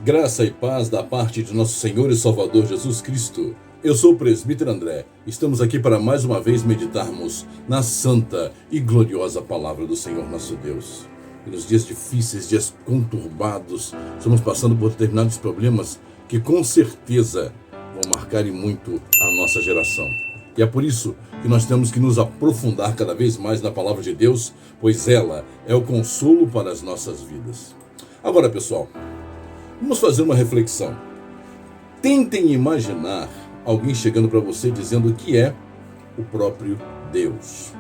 Graça e paz da parte de nosso Senhor e Salvador Jesus Cristo. Eu sou o presbítero André. Estamos aqui para mais uma vez meditarmos na santa e gloriosa palavra do Senhor nosso Deus. E nos dias difíceis, dias conturbados, estamos passando por determinados problemas que com certeza vão marcar muito a nossa geração. E é por isso que nós temos que nos aprofundar cada vez mais na palavra de Deus, pois ela é o consolo para as nossas vidas. Agora, pessoal, vamos fazer uma reflexão. Tentem imaginar alguém chegando para você dizendo que é o próprio Deus.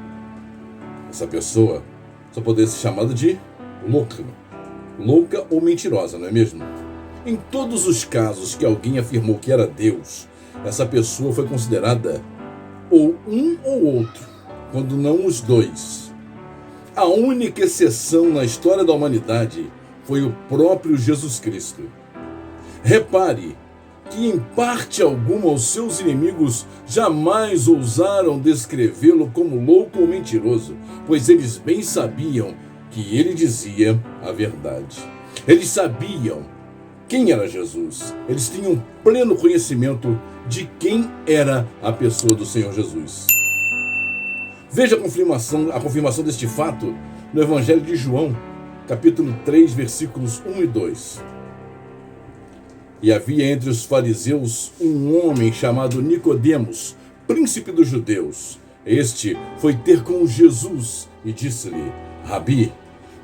Essa pessoa só poderia ser chamada de louca ou mentirosa, não é mesmo? Em todos os casos que alguém afirmou que era Deus, essa pessoa foi considerada ou um ou outro, quando não os dois. A única exceção na história da humanidade foi o próprio Jesus Cristo. Repare que em parte alguma os seus inimigos jamais ousaram descrevê-lo como louco ou mentiroso, pois eles bem sabiam que ele dizia a verdade. Eles sabiam quem era Jesus. Eles tinham pleno conhecimento de quem era a pessoa do Senhor Jesus. Veja a confirmação deste fato no Evangelho de João, capítulo 3, versículos 1 e 2. E havia entre os fariseus um homem chamado Nicodemos, príncipe dos judeus. Este foi ter com Jesus e disse-lhe: Rabi,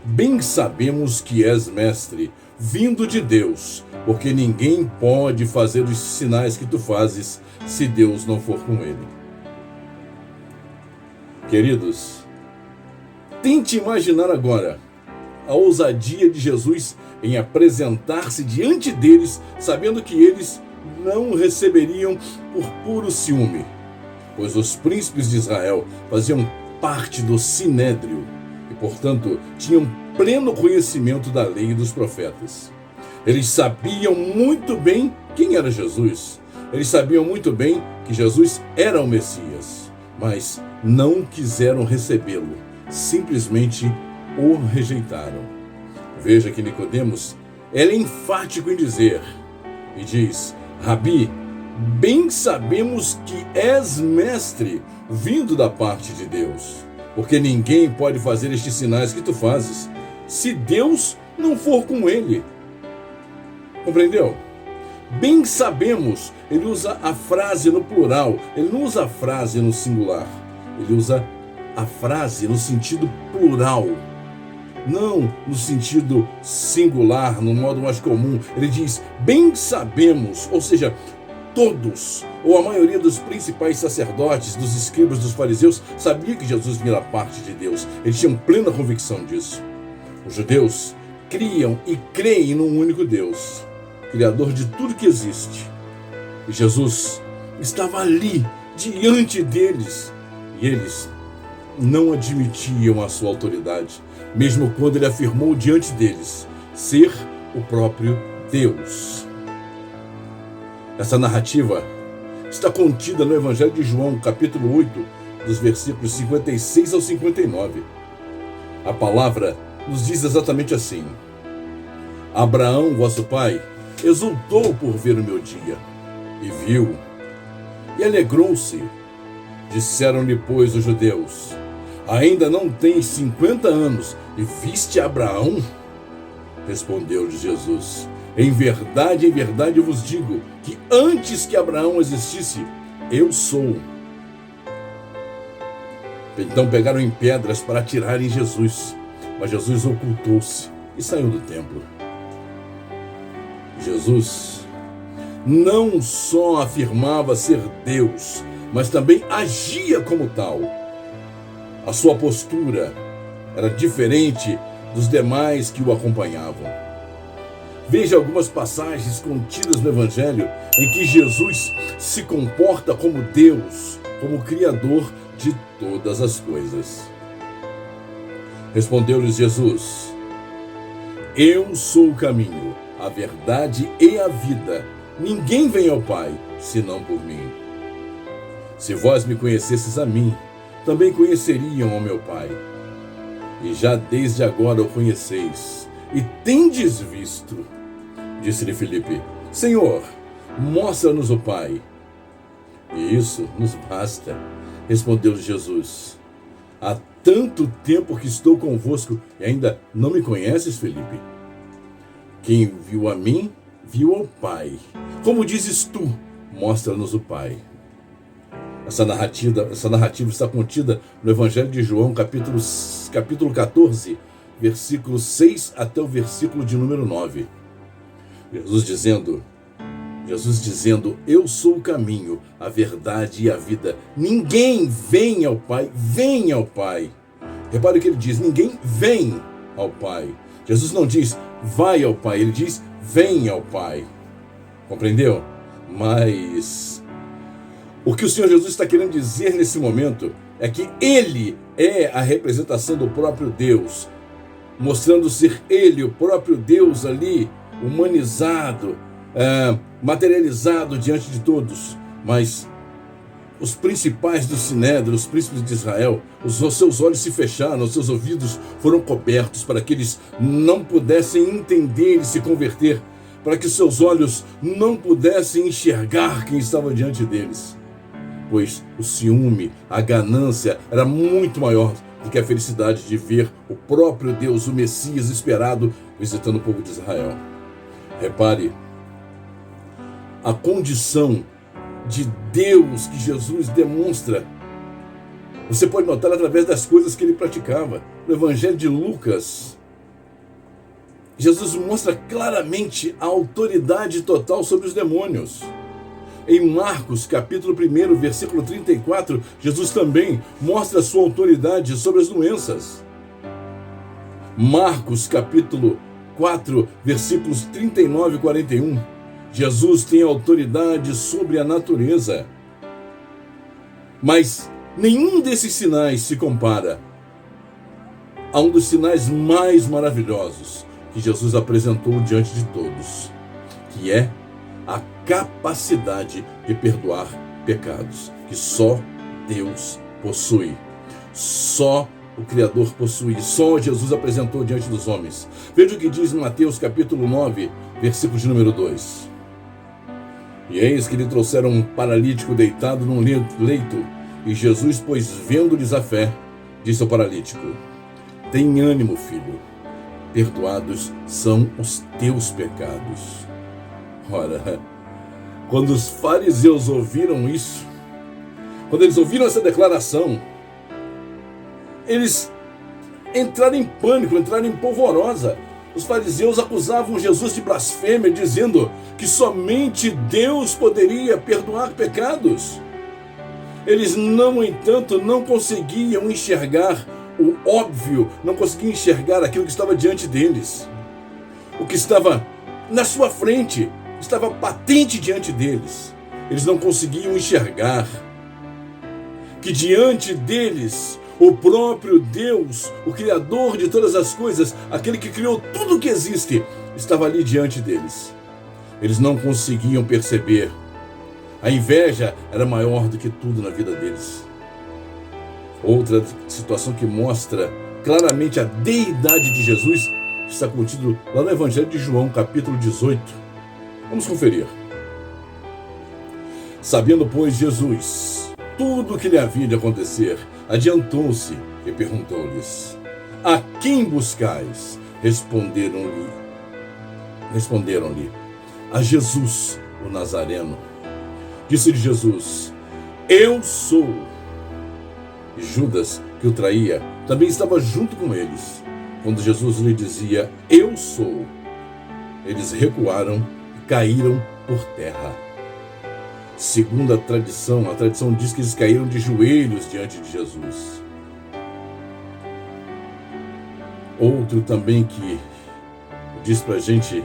bem sabemos que és mestre, vindo de Deus, porque ninguém pode fazer os sinais que tu fazes se Deus não for com ele. Queridos, tente imaginar agora a ousadia de Jesus em apresentar-se diante deles, sabendo que eles não o receberiam por puro ciúme, pois os príncipes de Israel faziam parte do Sinédrio e, portanto, tinham pleno conhecimento da lei e dos profetas. Eles sabiam muito bem quem era Jesus. Eles sabiam muito bem que Jesus era o Messias, mas não quiseram recebê-lo, simplesmente o rejeitaram. Veja que Nicodemos é enfático em dizer, e diz: Rabi, bem sabemos que és mestre, vindo da parte de Deus, porque ninguém pode fazer estes sinais que tu fazes, se Deus não for com ele. Compreendeu? Bem sabemos, ele usa a frase no plural, ele não usa a frase no singular, ele usa a frase no sentido plural. Não no sentido singular, no modo mais comum. Ele diz, bem sabemos, ou seja, todos, ou a maioria dos principais sacerdotes, dos escribas, dos fariseus, sabia que Jesus vinha da parte de Deus. Eles tinham plena convicção disso. Os judeus criam e creem num único Deus, Criador de tudo que existe. E Jesus estava ali, diante deles, e eles não admitiam a sua autoridade, mesmo quando ele afirmou diante deles ser o próprio Deus. Essa narrativa está contida no Evangelho de João, capítulo 8, dos versículos 56 ao 59. A palavra nos diz exatamente assim: Abraão, vosso pai, exultou por ver o meu dia, e viu, e alegrou-se. Disseram-lhe, pois, os judeus: ainda não tens 50 anos e viste Abraão? Respondeu-lhe Jesus: em verdade eu vos digo que antes que Abraão existisse, eu sou. Então pegaram em pedras para atirarem Jesus, mas Jesus ocultou-se e saiu do templo. Jesus não só afirmava ser Deus, mas também agia como tal. A sua postura era diferente dos demais que o acompanhavam. Veja algumas passagens contidas no Evangelho em que Jesus se comporta como Deus, como Criador de todas as coisas. Respondeu-lhes Jesus: Eu sou o caminho, a verdade e a vida. Ninguém vem ao Pai, senão por mim. Se vós me conhecesses a mim, também conheceriam ao meu Pai. E já desde agora o conheceis, e tendes visto. Disse-lhe Filipe: Senhor, mostra-nos o Pai. E isso nos basta. Respondeu-lhe Jesus: Há tanto tempo que estou convosco e ainda não me conheces, Filipe? Quem viu a mim, viu ao Pai. Como dizes tu, mostra-nos o Pai. Essa narrativa está contida no Evangelho de João, capítulo 14, versículo 6 até o versículo de número 9. Jesus dizendo, eu sou o caminho, a verdade e a vida. Ninguém vem ao Pai, vem ao Pai. Repare o que ele diz, ninguém vem ao Pai. Jesus não diz, vai ao Pai, ele diz, vem ao Pai. Compreendeu? Mas o que o Senhor Jesus está querendo dizer nesse momento é que Ele é a representação do próprio Deus, mostrando ser Ele, o próprio Deus ali, humanizado, materializado diante de todos. Mas os principais do Sinédrio, os príncipes de Israel, os seus olhos se fecharam, os seus ouvidos foram cobertos para que eles não pudessem entender e se converter, para que seus olhos não pudessem enxergar quem estava diante deles. Pois o ciúme, a ganância era muito maior do que a felicidade de ver o próprio Deus, o Messias esperado, visitando o povo de Israel. Repare, a condição de Deus que Jesus demonstra, você pode notar através das coisas que ele praticava. No Evangelho de Lucas, Jesus mostra claramente a autoridade total sobre os demônios. Em Marcos, capítulo 1, versículo 34, Jesus também mostra a sua autoridade sobre as doenças. Marcos, capítulo 4, versículos 39 e 41, Jesus tem autoridade sobre a natureza. Mas nenhum desses sinais se compara a um dos sinais mais maravilhosos que Jesus apresentou diante de todos, que é a capacidade de perdoar pecados, que só Deus possui. Só o Criador possui, só Jesus apresentou diante dos homens. Veja o que diz em Mateus capítulo 9, versículo de número 2. E eis que lhe trouxeram um paralítico deitado num leito, e Jesus, pois vendo-lhes a fé, disse ao paralítico: tem ânimo, filho, perdoados são os teus pecados. Ora, quando os fariseus ouviram isso, quando eles ouviram essa declaração, eles entraram em pânico, entraram em polvorosa. Os fariseus acusavam Jesus de blasfêmia, dizendo que somente Deus poderia perdoar pecados. Eles, no entanto, não conseguiam enxergar o óbvio, não conseguiam enxergar aquilo que estava diante deles. O que estava na sua frente, estava patente diante deles. Eles não conseguiam enxergar que diante deles, o próprio Deus, o Criador de todas as coisas, aquele que criou tudo o que existe, estava ali diante deles. Eles não conseguiam perceber. A inveja era maior do que tudo na vida deles. Outra situação que mostra claramente a deidade de Jesus está contido lá no Evangelho de João, capítulo 18. Vamos conferir. Sabendo, pois, Jesus tudo o que lhe havia de acontecer, adiantou-se e perguntou-lhes: a quem buscais? Responderam-lhe: a Jesus, o Nazareno. Disse-lhe Jesus: eu sou. E Judas, que o traía, também estava junto com eles. Quando Jesus lhe dizia: eu sou, eles recuaram e caíram por terra. Segundo a tradição diz que eles caíram de joelhos diante de Jesus. Outro também que diz pra gente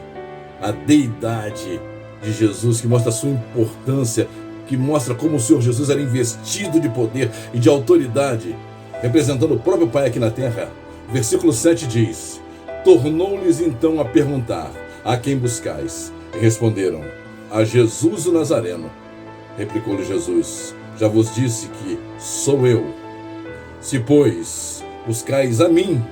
a deidade de Jesus, que mostra a sua importância, que mostra como o Senhor Jesus era investido de poder e de autoridade, representando o próprio Pai aqui na terra. Versículo 7 diz: tornou-lhes então a perguntar: a quem buscais? E responderam: a Jesus o Nazareno. Replicou-lhe Jesus: já vos disse que sou eu. Se, pois, buscais a mim,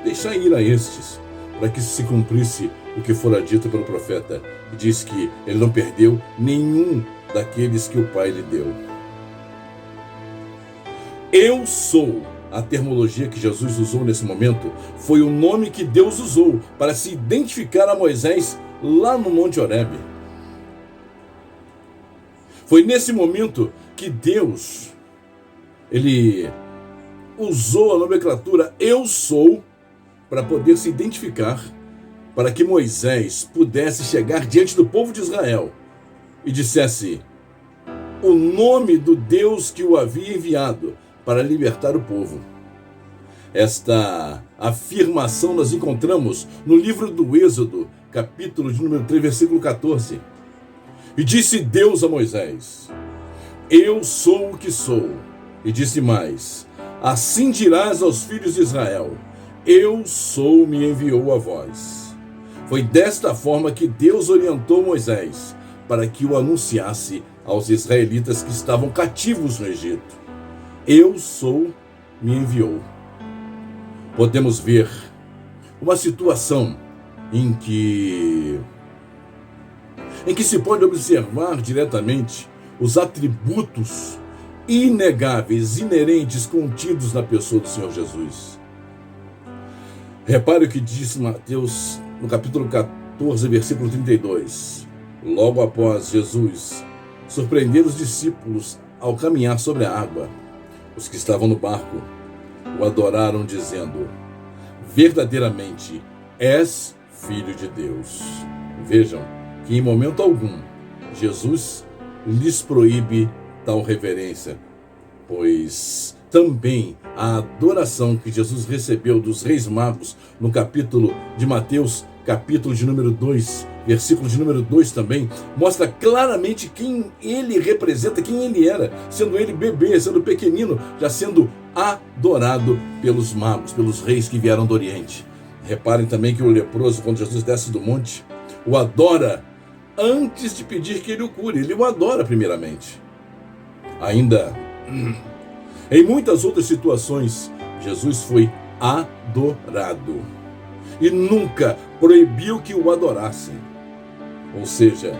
deixai ir a estes, para que se cumprisse o que fora dito pelo profeta, que diz que ele não perdeu nenhum daqueles que o Pai lhe deu. Eu sou. A terminologia que Jesus usou nesse momento foi o nome que Deus usou para se identificar a Moisés lá no Monte Horebe. Foi nesse momento que Deus, ele usou a nomenclatura eu sou para poder se identificar, para que Moisés pudesse chegar diante do povo de Israel e dissesse o nome do Deus que o havia enviado para libertar o povo. Esta afirmação nós encontramos no livro do Êxodo, capítulo de número 3, versículo 14. E disse Deus a Moisés: eu sou o que sou. E disse mais: assim dirás aos filhos de Israel: eu sou, me enviou a vós. Foi desta forma que Deus orientou Moisés para que o anunciasse aos israelitas que estavam cativos no Egito. Eu sou, me enviou. Podemos ver uma situação em que se pode observar diretamente os atributos inegáveis, inerentes, contidos na pessoa do Senhor Jesus. Repare o que disse Mateus no capítulo 14, versículo 32. Logo após Jesus surpreender os discípulos ao caminhar sobre a água, os que estavam no barco o adoraram, dizendo: verdadeiramente és filho de Deus. Vejam que em momento algum Jesus lhes proíbe tal reverência, pois também a adoração que Jesus recebeu dos reis magos no capítulo de Mateus, capítulo de número 2, versículo de número 2 também, mostra claramente quem ele representa, quem ele era, sendo ele bebê, sendo pequenino, já sendo adorado pelos magos, pelos reis que vieram do Oriente. Reparem também que o leproso, quando Jesus desce do monte, o adora antes de pedir que ele o cure. Ele o adora primeiramente. Ainda, em muitas outras situações, Jesus foi adorado e nunca proibiu que o adorassem. Ou seja,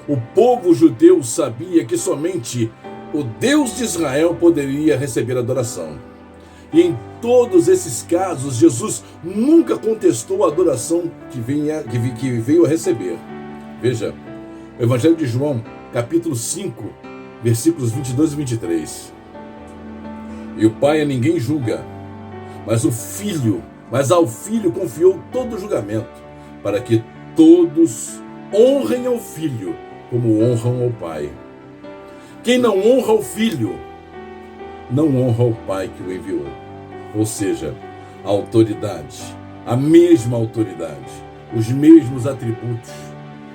o povo judeu sabia que somente o Deus de Israel poderia receber adoração. E em todos esses casos, Jesus nunca contestou a adoração que veio a receber. Veja, o Evangelho de João, capítulo 5, versículos 22 e 23. E o Pai a ninguém julga, mas ao Filho confiou todo o julgamento, para que todos honrem ao Filho como honram ao Pai. Quem não honra o Filho, não honra o Pai que o enviou. Ou seja, a autoridade, a mesma autoridade, os mesmos atributos.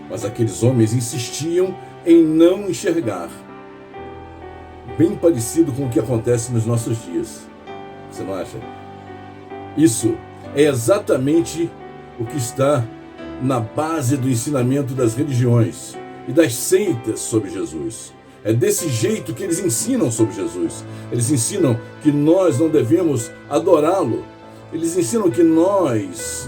Mas aqueles homens insistiam em não enxergar. Bem parecido com o que acontece nos nossos dias. Você não acha? Isso é exatamente o que está na base do ensinamento das religiões e das seitas sobre Jesus. É desse jeito que eles ensinam sobre Jesus. Eles ensinam que nós não devemos adorá-lo. Eles ensinam que nós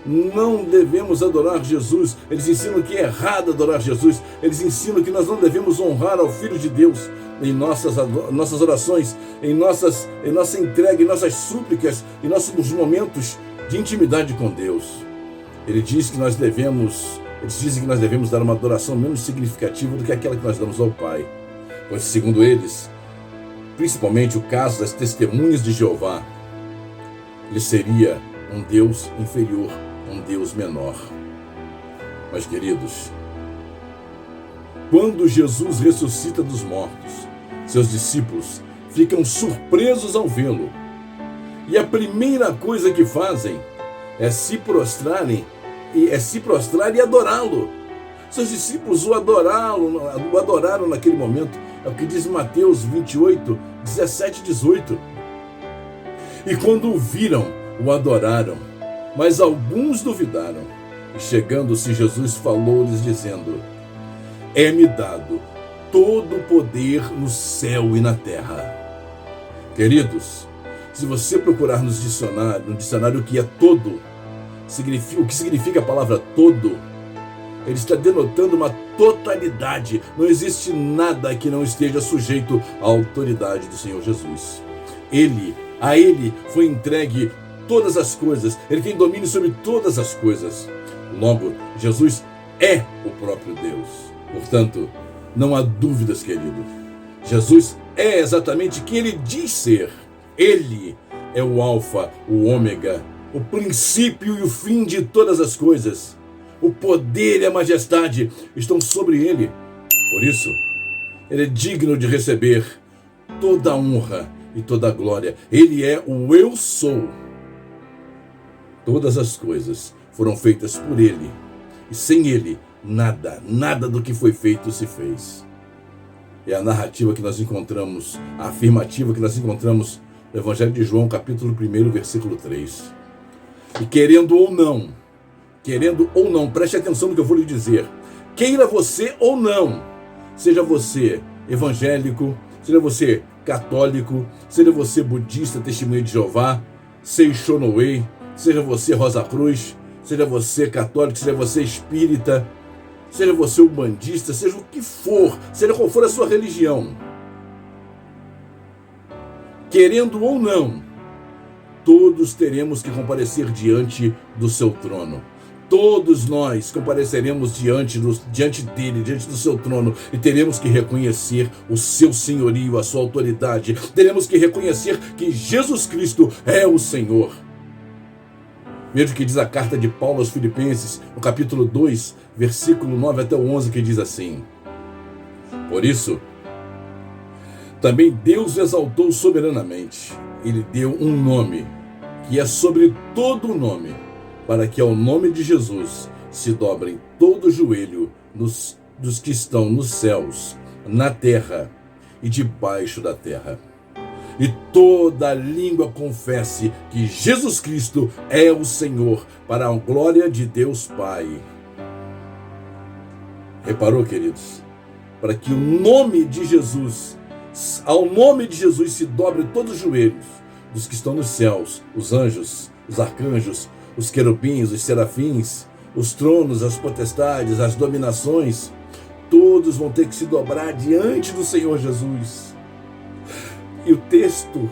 não devemos adorar Jesus. Eles ensinam que é errado adorar Jesus. Eles ensinam que nós não devemos honrar ao Filho de Deus em nossas orações, em nossa entrega, em nossas súplicas, em nossos momentos de intimidade com Deus. Eles dizem que nós devemos dar uma adoração menos significativa do que aquela que nós damos ao Pai. Pois, segundo eles, principalmente o caso das testemunhas de Jeová, ele seria um Deus inferior, um Deus menor. Mas, queridos, quando Jesus ressuscita dos mortos, seus discípulos ficam surpresos ao vê-lo. E a primeira coisa que fazem é se prostrar e adorá-lo. Seus discípulos o adoraram naquele momento. É o que diz Mateus 28, 17 e 18. E quando o viram, o adoraram, mas alguns duvidaram. E chegando-se, Jesus falou-lhes, dizendo: é-me dado todo o poder no céu e na terra. Queridos, se você procurar no dicionário o que é todo, o que significa a palavra todo, ele está denotando uma totalidade. Não existe nada que não esteja sujeito à autoridade do Senhor Jesus. A ele foi entregue todas as coisas. Ele tem domínio sobre todas as coisas. Logo, Jesus é o próprio Deus. Portanto, não há dúvidas, querido. Jesus é exatamente quem ele diz ser. Ele é o alfa, o ômega, o princípio e o fim de todas as coisas. O poder e a majestade estão sobre ele. Por isso, ele é digno de receber toda a honra e toda a glória. Ele é o eu sou. Todas as coisas foram feitas por ele. E sem ele, nada do que foi feito se fez. É a narrativa que nós encontramos, a afirmativa que nós encontramos no Evangelho de João, capítulo 1, versículo 3. E querendo ou não, preste atenção no que eu vou lhe dizer. Queira você ou não, seja você evangélico, seja você católico, seja você budista, testemunha de Jeová, Seixonoei, seja você Rosa Cruz, seja você católico, seja você espírita, seja você umbandista, seja o que for, seja qual for a sua religião. Querendo ou não, todos teremos que comparecer diante do seu trono. Todos nós compareceremos diante dele, diante do seu trono, e teremos que reconhecer o seu senhorio, a sua autoridade. Teremos que reconhecer que Jesus Cristo é o Senhor. Veja o que diz a carta de Paulo aos Filipenses, no capítulo 2, versículo 9 até o 11, que diz assim: por isso, também Deus o exaltou soberanamente. Ele deu um nome, que é sobre todo o nome, para que ao nome de Jesus se dobrem todo o joelho dos que estão nos céus, na terra e debaixo da terra. E toda língua confesse que Jesus Cristo é o Senhor, para a glória de Deus Pai. Reparou, queridos? Para que o nome de Jesus, ao nome de Jesus se dobre todos os joelhos dos que estão nos céus, os anjos, os arcanjos, os querubins, os serafins, os tronos, as potestades, as dominações, todos vão ter que se dobrar diante do Senhor Jesus. E o texto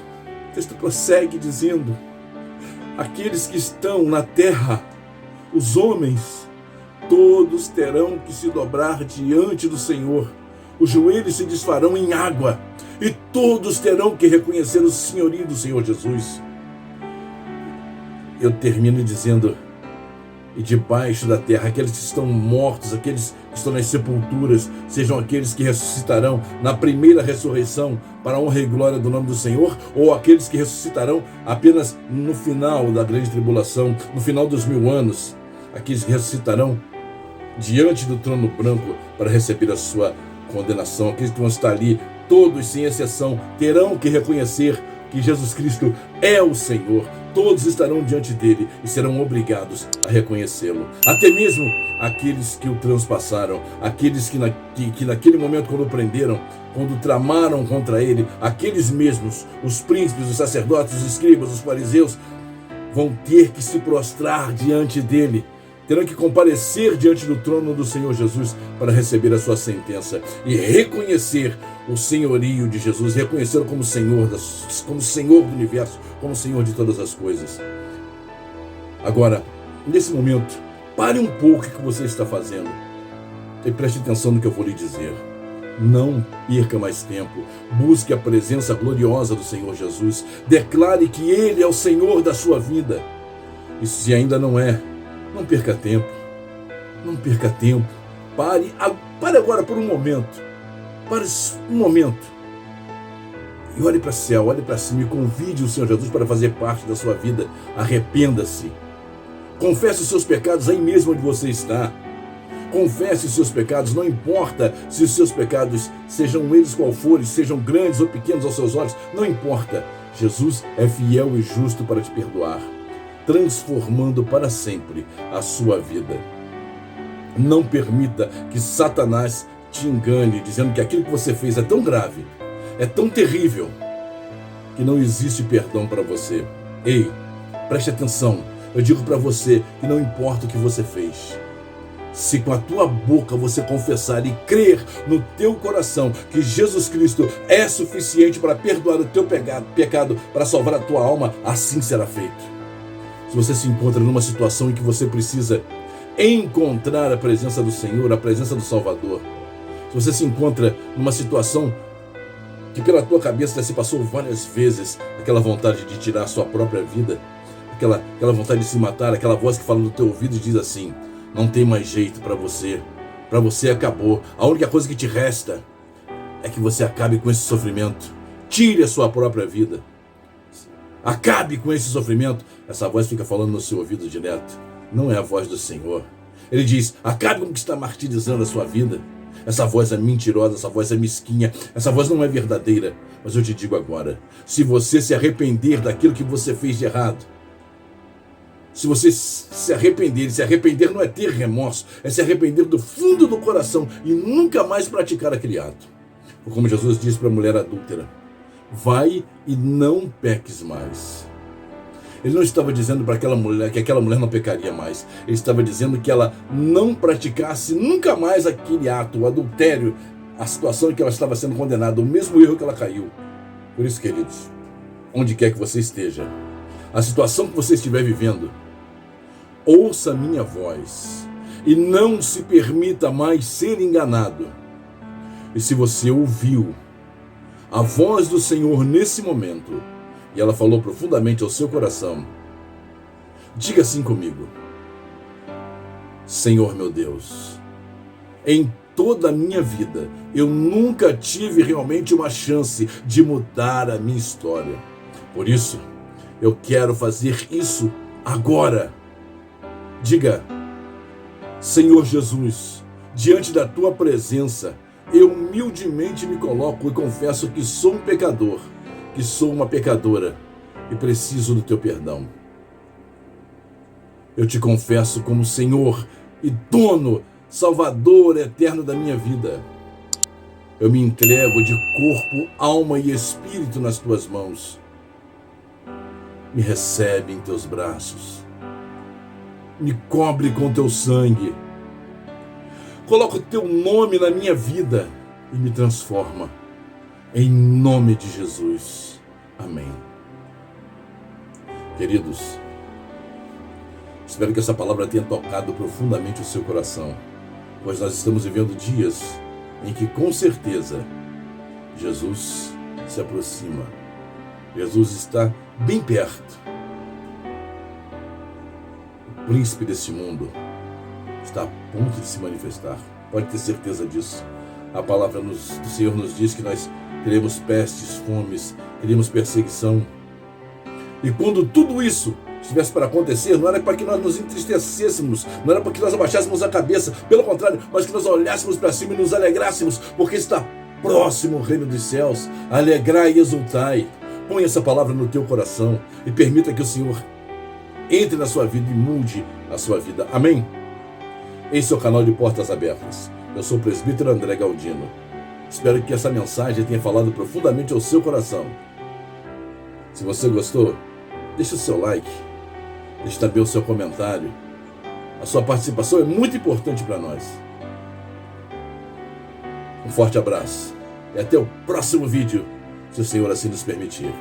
prossegue dizendo: aqueles que estão na terra, os homens, todos terão que se dobrar diante do Senhor. Os joelhos se desfarão em água e todos terão que reconhecer o senhorio do Senhor Jesus. Eu termino dizendo: e debaixo da terra, aqueles que estão mortos, aqueles que estão nas sepulturas, sejam aqueles que ressuscitarão na primeira ressurreição para a honra e glória do nome do Senhor, ou aqueles que ressuscitarão apenas no final da grande tribulação, no final dos 1000 anos, aqueles que ressuscitarão diante do trono branco para receber a sua condenação. Aqueles que vão estar ali, todos sem exceção, terão que reconhecer que Jesus Cristo é o Senhor. Todos estarão diante dele e serão obrigados a reconhecê-lo. Até mesmo aqueles que o transpassaram, aqueles que naquele momento, quando o prenderam, quando tramaram contra ele, aqueles mesmos, os príncipes, os sacerdotes, os escribas, os fariseus, vão ter que se prostrar diante dele. Terão que comparecer diante do trono do Senhor Jesus para receber a sua sentença e reconhecer o senhorio de Jesus, reconhecê-lo como Senhor do universo, como Senhor de todas as coisas. Agora, nesse momento, pare um pouco o que você está fazendo e preste atenção no que eu vou lhe dizer. Não perca mais tempo. Busque a presença gloriosa do Senhor Jesus. Declare que Ele é o Senhor da sua vida. E se ainda não é, não perca tempo. Não perca tempo. Pare agora por um momento. Pare um momento. E olhe para o céu, olhe para cima e convide o Senhor Jesus para fazer parte da sua vida. Arrependa-se. Confesse os seus pecados aí mesmo onde você está. Confesse os seus pecados, não importa se os seus pecados, sejam eles qual forem, sejam grandes ou pequenos aos seus olhos, não importa. Jesus é fiel e justo para te perdoar, transformando para sempre a sua vida. Não permita que Satanás te engane, dizendo que aquilo que você fez é tão grave, é tão terrível, que não existe perdão para você. Ei, preste atenção, eu digo para você que não importa o que você fez, se com a tua boca você confessar e crer no teu coração que Jesus Cristo é suficiente para perdoar o teu pecado, para salvar a tua alma, assim será feito. Se você se encontra numa situação em que você precisa encontrar a presença do Senhor, a presença do Salvador, se você se encontra numa situação que pela tua cabeça já se passou várias vezes, aquela vontade de tirar a sua própria vida, aquela vontade de se matar, aquela voz que fala no teu ouvido e diz assim: não tem mais jeito para você acabou, a única coisa que te resta é que você acabe com esse sofrimento, tire a sua própria vida, acabe com esse sofrimento. Essa voz fica falando no seu ouvido direto, não é a voz do Senhor. Ele diz: acabe com o que está martirizando a sua vida. Essa voz é mentirosa, essa voz é mesquinha, essa voz não é verdadeira. Mas eu te digo agora, se você se arrepender daquilo que você fez de errado, se você se arrepender não é ter remorso, é se arrepender do fundo do coração e nunca mais praticar aquele ato. Como Jesus disse para a mulher adúltera: vai e não peques mais. Ele não estava dizendo para aquela mulher que aquela mulher não pecaria mais. Ele estava dizendo que ela não praticasse nunca mais aquele ato, o adultério, a situação em que ela estava sendo condenada, o mesmo erro que ela caiu. Por isso, queridos, onde quer que você esteja, a situação que você estiver vivendo, ouça a minha voz e não se permita mais ser enganado. E se você ouviu a voz do Senhor nesse momento, e ela falou profundamente ao seu coração, diga assim comigo: Senhor meu Deus, em toda a minha vida eu nunca tive realmente uma chance de mudar a minha história. Por isso, eu quero fazer isso agora. Diga: Senhor Jesus, diante da tua presença, eu humildemente me coloco e confesso que sou um pecador, que sou uma pecadora e preciso do teu perdão. Eu te confesso como Senhor e dono, Salvador eterno da minha vida. Eu me entrego de corpo, alma e espírito nas tuas mãos. Me recebe em teus braços. Me cobre com teu sangue. Coloca o teu nome na minha vida e me transforma. Em nome de Jesus. Amém. Queridos, espero que essa palavra tenha tocado profundamente o seu coração, pois nós estamos vivendo dias em que, com certeza, Jesus se aproxima. Jesus está bem perto. O príncipe desse mundo está a ponto de se manifestar. Pode ter certeza disso. A palavra do Senhor nos diz que nós teremos pestes, fomes, teremos perseguição. E quando tudo isso estivesse para acontecer, não era para que nós nos entristecêssemos, não era para que nós abaixássemos a cabeça, pelo contrário, mas que nós olhássemos para cima e nos alegrássemos, porque está próximo o reino dos céus. Alegrai e exultai. Põe essa palavra no teu coração e permita que o Senhor entre na sua vida e mude a sua vida. Amém? Esse é o canal de Portas Abertas. Eu sou o presbítero André Galdino. Espero que essa mensagem tenha falado profundamente ao seu coração. Se você gostou, deixe o seu like, deixe também o seu comentário. A sua participação é muito importante para nós. Um forte abraço e até o próximo vídeo, se o Senhor assim nos permitir.